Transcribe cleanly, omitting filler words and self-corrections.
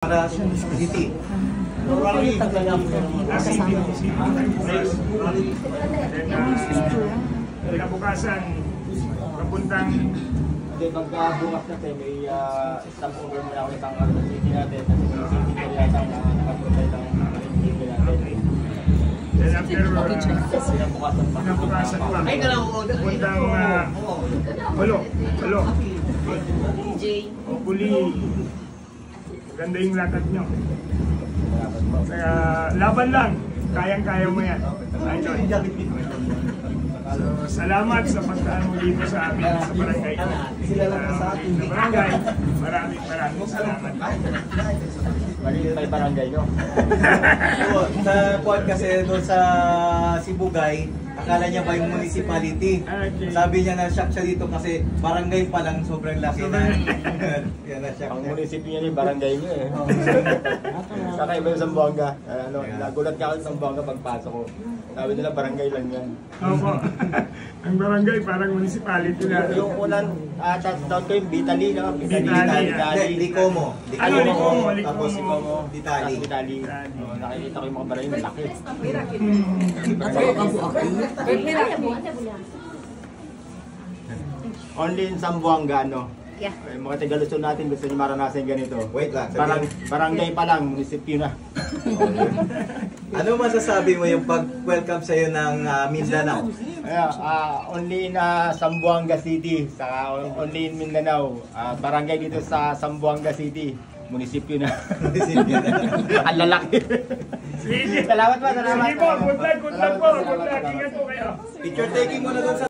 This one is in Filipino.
Para sa City. Kinabukasan, kapuntang pagkabukas natin, may stop over muna ako itang city natin. City ko yata ang nakapuntay ng city natin. then after kinabukasan pa, kapuntang Palo. Hopefully, ganda yung lakad nyo. Kaya laban lang, kayang-kaya mo yan. Idol. So, salamat sa pagdaan mo dito sa amin sa barangay. Maraming salamat. Maliit pa yung barangay nyo. Sa point kasi doon sa Sibugay, akala niya ba yung municipality? Okay. Sabi niya na-shock siya dito kasi barangay pa lang sobrang laki na. Yan na-shock Ang niya. munisipyo niya yung barangay nyo eh. Saka iba yung Zamboanga. Nagulat ka ako sa Zamboanga pagpasok ko. Sabi nila barangay lang yan. Opo. Ang barangay parang municipality na. Yung unang touchdown ko yung Vitali na. Hindi, Licomo. Ano, Licomo? Tapos Ditali. Vitali. Nakikita ko yung mga barangay malaki. Only in Zamboanga, no? Yeah. Yung mga Tagaluzon natin gusto nyo maranasan ganito. Wait lang. Barangay pa lang, munisipyo na. Ano masasabi mo yung pag-welcome sa'yo ng Mindanao? Only in Zamboanga City, saka only in Mindanao. Barangay dito sa Zamboanga City, munisipyo na. Ang lalaki. Sige. Salamat po, salamat. Sige po, good luck po. Good luck. Ingat po kayo. Picture taking mo na doon sa